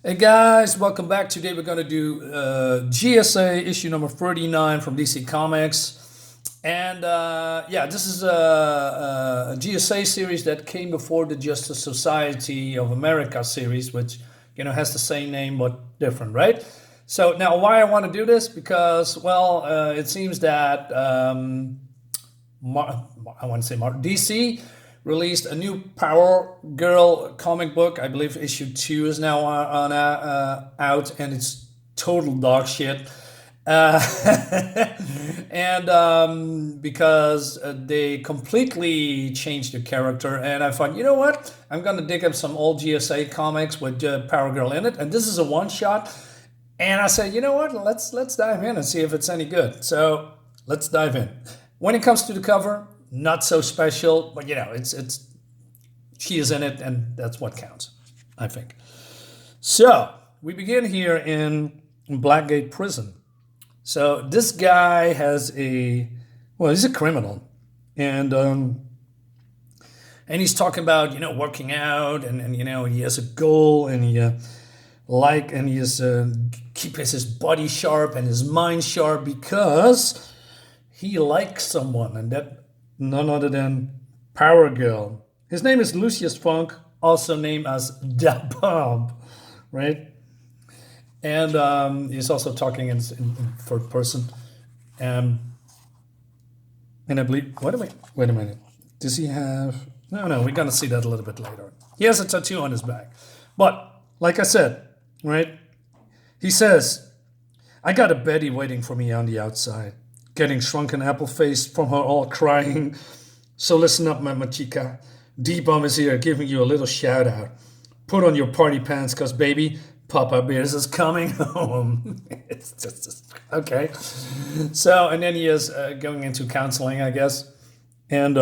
Hey guys, welcome back. Today we're going to do GSA issue number 39 from DC Comics. And yeah, this is a GSA series that came before the Justice Society of America series, which, you know, has the same name but different, right? So now why I want to do this? Because, well, it seems that DC released a new Power Girl comic book. I believe issue 2 is now out, and it's total dog shit. And because they completely changed the character, and I thought, you know what? I'm gonna dig up some old GSA comics with Power Girl in it, and this is a one-shot. And I said, you know what? Let's dive in and see if it's any good. So let's dive in. When it comes to the cover, not so special, but you know, it's she is in it, and that's what counts, I think. So we begin here in Blackgate Prison. So this guy has he's a criminal, and he's talking about, you know, working out, and you know, he has a goal, and he keeps his body sharp and his mind sharp because he likes someone, and that none other than Power Girl. His name is Lucius Funk, also named as Da Bomb, right? And he's also talking in third person. And I believe, wait a minute. Does he have, no, we're gonna see that a little bit later. He has a tattoo on his back. But, like I said, right? He says, I got a Betty waiting for me on the outside, getting shrunken apple-faced from her all crying. So listen up, my chica. D-Bomb is here giving you a little shout-out. Put on your party pants, cause baby, Papa Bears is coming home. It's just, okay. So, and then he is going into counseling, I guess. And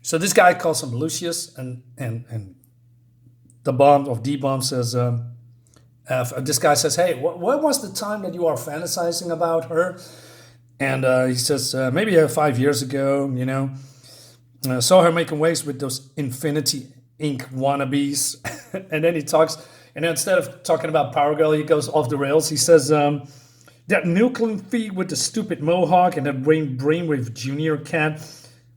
so this guy calls him Lucius, and the bomb of D-Bomb says, this guy says, hey, what was the time that you are fantasizing about her? And he says, maybe 5 years ago, you know, saw her making waves with those Infinity Inc. wannabes. And then he talks, and then instead of talking about Power Girl, he goes off the rails. He says, that milkling feed with the stupid mohawk and that Brainwave Jr. cat.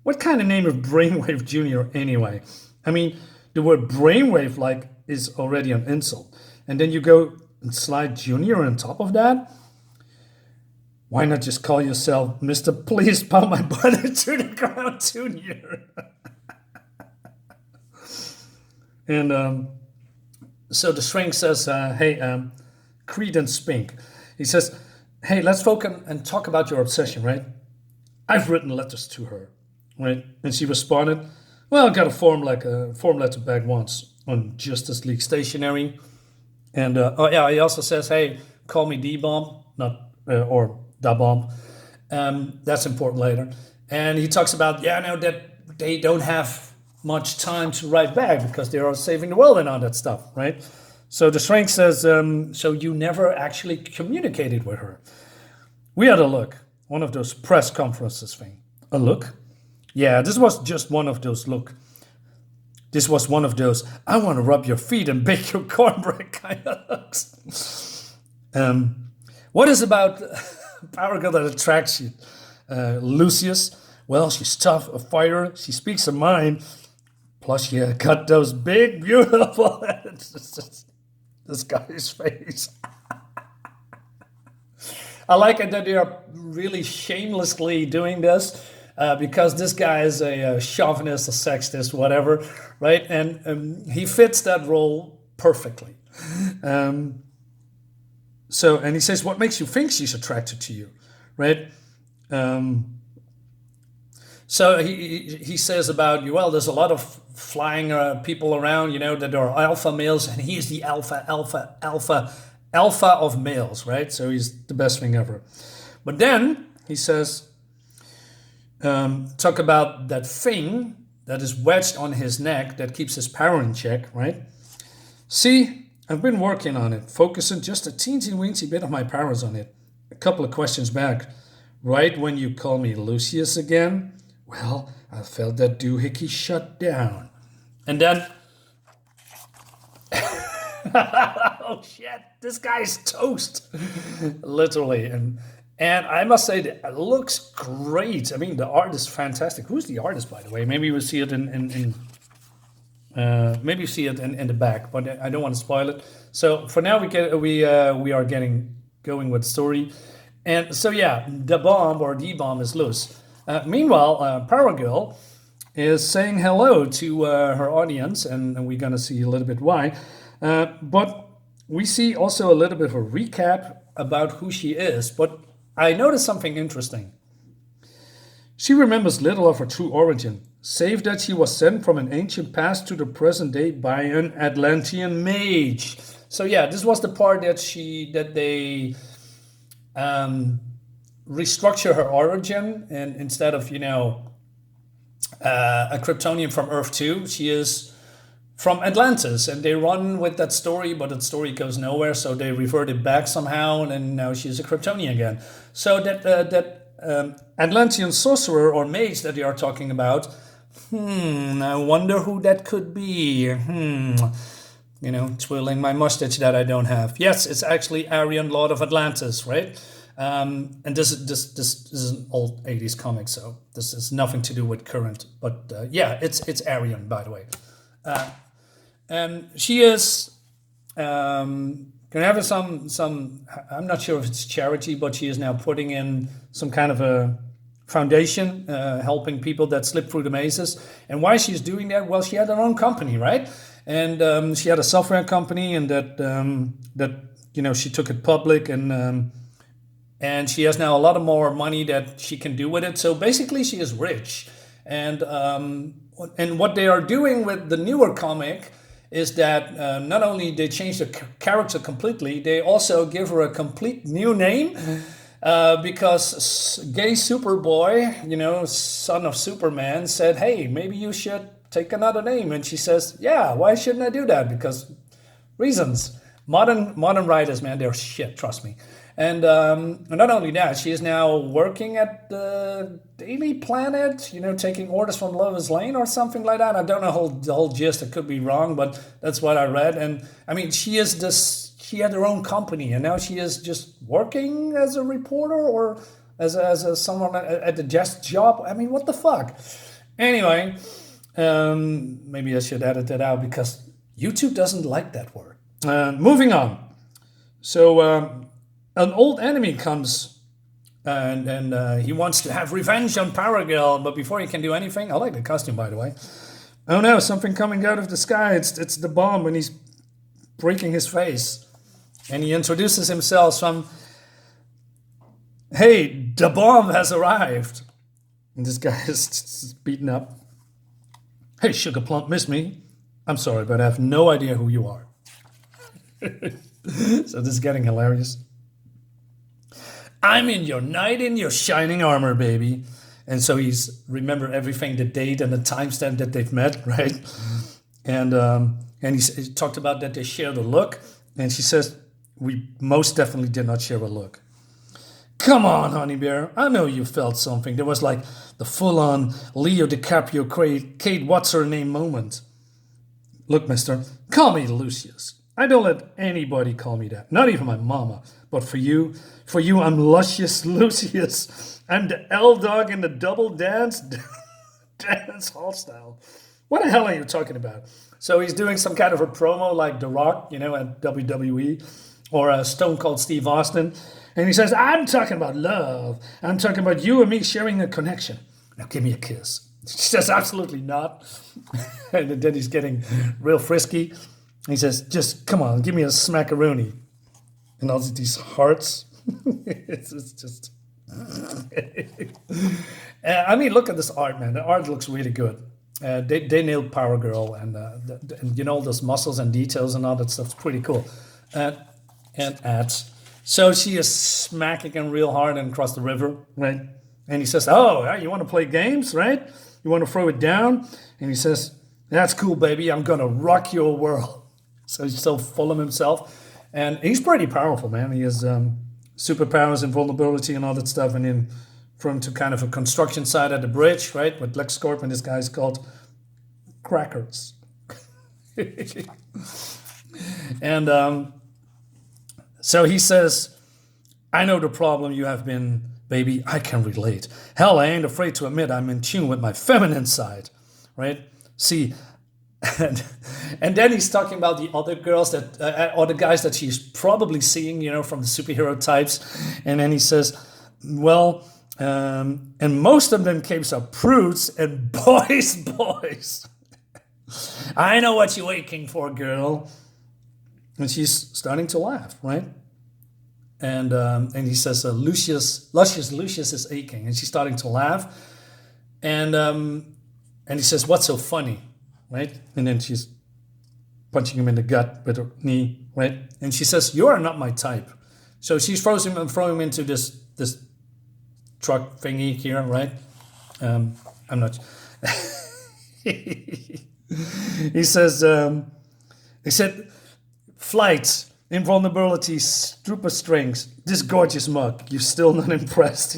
What kind of name is Brainwave Jr. anyway? I mean, the word brainwave, like, is already an insult. And then you go and slide Junior on top of that? Why not just call yourself Mr. Please Pound My Butt to the Ground Junior? And so the shrink says, hey, Creed and Spink. He says, hey, let's focus and talk about your obsession, right? I've written letters to her, right? And she responded, well, I got a form letter back once on Justice League stationery. And oh yeah, he also says, hey, call me D-Bomb, not or Da Bomb. That's important later. And he talks about, yeah, now that they don't have much time to write back because they are saving the world and all that stuff, right? So the shrink says, so you never actually communicated with her. We had a look, one of those press conferences thing. A look? Yeah, this was just one of those look. This was one of those, I want to rub your feet and bake your cornbread kind of looks. What is about Power Girl that attracts you? Lucius? Well, she's tough, a fighter, she speaks her mind. Plus, she got those big, beautiful, this guy's face. I like it that they are really shamelessly doing this. Because this guy is a chauvinist, a sexist, whatever, right? And he fits that role perfectly. So, and he says, what makes you think she's attracted to you, right? So he says about you, well, there's a lot of flying people around, you know, that are alpha males, and he's the alpha of males, right? So he's the best thing ever. But then he says, talk about that thing that is wedged on his neck that keeps his power in check, right? See, I've been working on it, focusing just a teensy-weensy bit of my powers on it. A couple of questions back, right when you call me Lucius again, well, I felt that doohickey shut down. And then Oh shit, this guy's toast, literally. And I must say that it looks great. I mean, the art is fantastic. Who's the artist, by the way? Maybe we'll see it in maybe you see it in the back, but I don't want to spoil it. So for now, we are getting going with the story, and so yeah, the bomb is loose. Meanwhile, Power Girl is saying hello to her audience, and we're gonna see a little bit why. But we see also a little bit of a recap about who she is. But I noticed something interesting. She remembers little of her true origin, save that she was sent from an ancient past to the present day by an Atlantean mage. So yeah, this was the part that they restructure her origin, and instead of a Kryptonian from Earth 2, she is from Atlantis, and they run with that story, but that story goes nowhere, so they revert it back somehow, and now she's a Kryptonian again. So that Atlantean sorcerer or mage that they are talking about, I wonder who that could be. Twirling my mustache that I don't have. Yes, it's actually Aryan, Lord of Atlantis, right? And this is an old 80s comic, so this has nothing to do with current. But yeah, it's Aryan, by the way. And she is gonna have some. I'm not sure if it's charity, but she is now putting in some kind of a foundation, helping people that slip through the mazes. And why she's doing that? Well, she had her own company, right? And she had a software company, and that she took it public, and she has now a lot of more money that she can do with it. So basically, she is rich. And what they are doing with the newer comic is that not only they change the character completely, they also give her a complete new name. Because gay Superboy, son of Superman, said, "Hey, maybe you should take another name." And she says, "Yeah, why shouldn't I do that? Because reasons." Modern writers, man, they're shit. Trust me. And not only that, she is now working at the Daily Planet, taking orders from Lois Lane or something like that. I don't know the whole gist. I could be wrong, but that's what I read. And I mean, she had her own company, and now she is just working as a reporter or as someone at the desk job. I mean, what the fuck? Anyway, maybe I should edit that out because YouTube doesn't like that word. Moving on. So an old enemy comes, and he wants to have revenge on Power Girl, but before he can do anything, I like the costume, by the way. Oh no, something coming out of the sky. It's the bomb, and he's breaking his face. And he introduces himself from, "Hey, the bomb has arrived." And this guy is beaten up. "Hey, Sugar Plump, miss me? I'm sorry, but I have no idea who you are." So this is getting hilarious. "I'm in your knight in your shining armor, baby." And so he's remember everything, the date and the timestamp that they've met, right? And he talked about that they shared a look. And she says, "We most definitely did not share a look." "Come on, honey bear. I know you felt something." There was like the full-on Leo DiCaprio, Kate what's-her-name moment. "Look, mister, call me Lucius. I don't let anybody call me that, not even my mama. But for you, I'm Luscious Lucius. I'm the L-Dog in the double dance hall style." What the hell are you talking about? So he's doing some kind of a promo like The Rock, at WWE, or Stone Cold Steve Austin. And he says, "I'm talking about love. I'm talking about you and me sharing a connection. Now give me a kiss." She says, "Absolutely not." And then he's getting real frisky. He says, "Just come on, give me a smackaroonie." And all these hearts. it's just... I mean, look at this art, man. The art looks really good. They nailed Power Girl, and those muscles and details and all that stuff's pretty cool. So she is smacking him real hard and across the river, right? And he says, "Oh, you want to play games, right? You want to throw it down?" And he says, "That's cool, baby. I'm gonna rock your world." So he's so full of himself, and he's pretty powerful, man. He has superpowers, invulnerability, and all that stuff. And then from to kind of a construction site at the bridge, right? With LexCorp, and this guy's called Crackers. And so he says, I know the problem you have been, baby. I can relate. Hell, I ain't afraid to admit I'm in tune with my feminine side, right? See, and then he's talking about the other girls that, or the guys that she's probably seeing, from the superhero types. And then he says, well, and most of them capes are prudes and boys. I know what you're aching for, girl. And she's starting to laugh, right? And he says, Lucius is aching. And she's starting to laugh. And he says, what's so funny, right? And then she's punching him in the gut with her knee, right? And she says, you are not my type. So she's throwing him into this truck thingy here, right? I'm not... He said, flight, invulnerability, super strength, this gorgeous mug. You're still not impressed.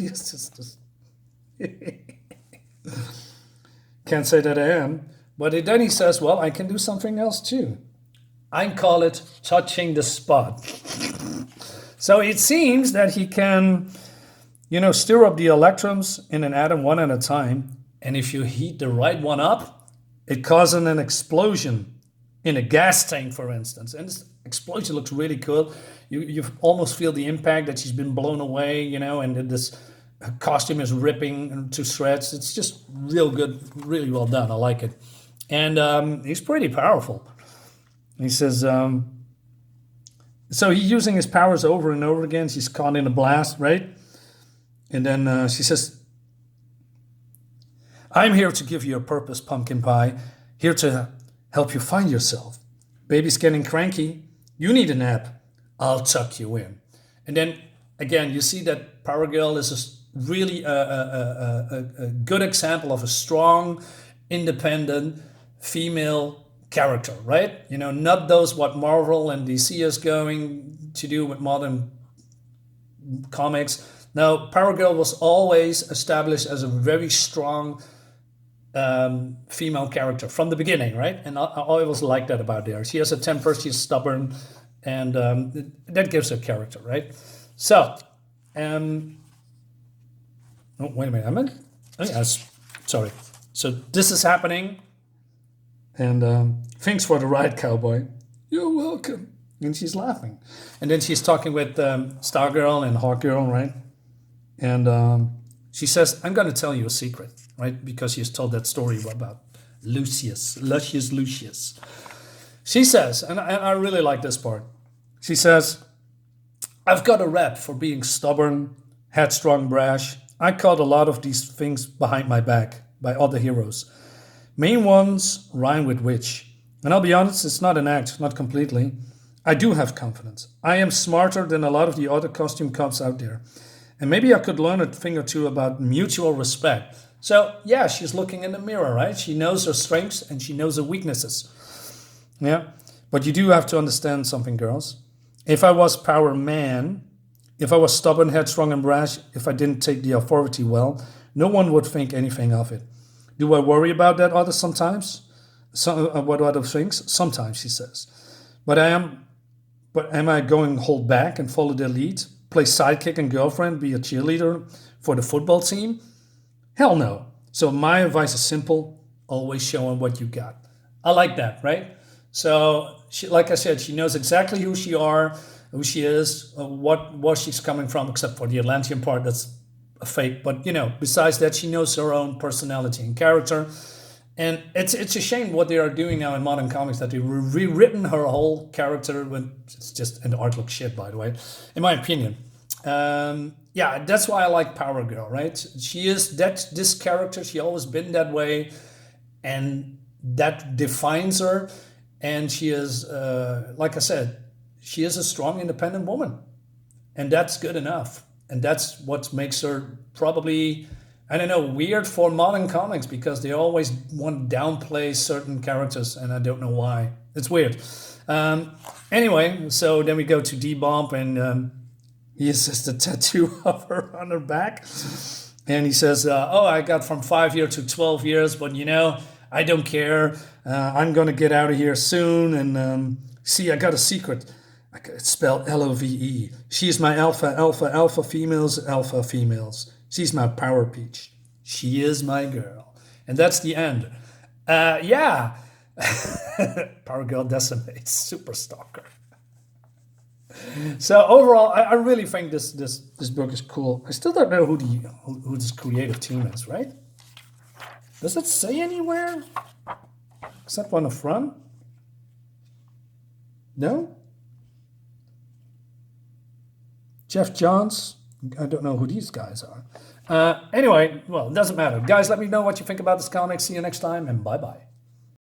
Can't say that I am. But then he says, well, I can do something else too. I call it touching the spot. So it seems that he can, stir up the electrons in an atom one at a time. And if you heat the right one up, it causes an explosion in a gas tank, for instance. And this explosion looks really cool. You almost feel the impact that she's been blown away, and this costume is ripping to shreds. It's just real good, really well done. I like it. And he's pretty powerful. He says, so he's using his powers over and over again. She's caught in a blast, right? And then she says, I'm here to give you a purpose, pumpkin pie. Here to help you find yourself. Baby's getting cranky. You need a nap. I'll tuck you in. And then, again, you see that Power Girl is really a good example of a strong, independent female character, right? Not those what Marvel and DC is going to do with modern comics. Now, Power Girl was always established as a very strong female character from the beginning, right? And I always like that about her. She has a temper, she's stubborn, and that gives her character, right? So, oh, wait a minute, oh yes, sorry. So this is happening, and thanks for the ride, cowboy. You're welcome. And she's laughing. And then she's talking with Starr Girl and Hawk Girl, right? And she says, I'm going to tell you a secret, right? Because she's told that story about Lucius. She says, and I really like this part. She says, I've got a rep for being stubborn, headstrong, brash. I caught a lot of these things behind my back by other heroes. Main ones rhyme with witch. And I'll be honest, it's not an act, not completely. I do have confidence. I am smarter than a lot of the other costume cops out there. And maybe I could learn a thing or two about mutual respect. So, yeah, she's looking in the mirror, right? She knows her strengths and she knows her weaknesses. Yeah, but you do have to understand something, girls. If I was Power Man, if I was stubborn, headstrong, and brash, if I didn't take the authority well, no one would think anything of it. Do I worry about that other sometimes? What other things? Sometimes, she says. But am I going to hold back and follow their lead? Play sidekick and girlfriend, be a cheerleader for the football team? Hell no. So my advice is simple. Always show them what you got. I like that, right? So, like I said, she knows exactly who she is, where she's coming from, except for the Atlantean part that's a fake. But, besides that, she knows her own personality and character. And it's a shame what they are doing now in modern comics, that they've rewritten her whole character. It's just, and the art looks shit, by the way, in my opinion. Yeah, that's why I like Power Girl, right? She is this character. She always been that way, and that defines her. And she is, like I said, she is a strong, independent woman, and that's good enough. And that's what makes her probably, I don't know, weird for modern comics, because they always want to downplay certain characters, and I don't know why. It's weird. Anyway, so then we go to D-Bomb, and he says the tattoo of her on her back. And he says, I got from 5 years to 12 years, but I don't care. I'm going to get out of here soon. And See, I got a secret. It's spelled Love. She's my alpha females. She's my power peach. She is my girl. And that's the end. Yeah. Power girl decimates super stalker. So overall, I really think this book is cool. I still don't know who this creative team is, right? Does it say anywhere? Except on the front? No? Geoff Johns? I don't know who these guys are. Anyway, well, it doesn't matter. Guys, let me know what you think about this comic. See you next time, and bye-bye.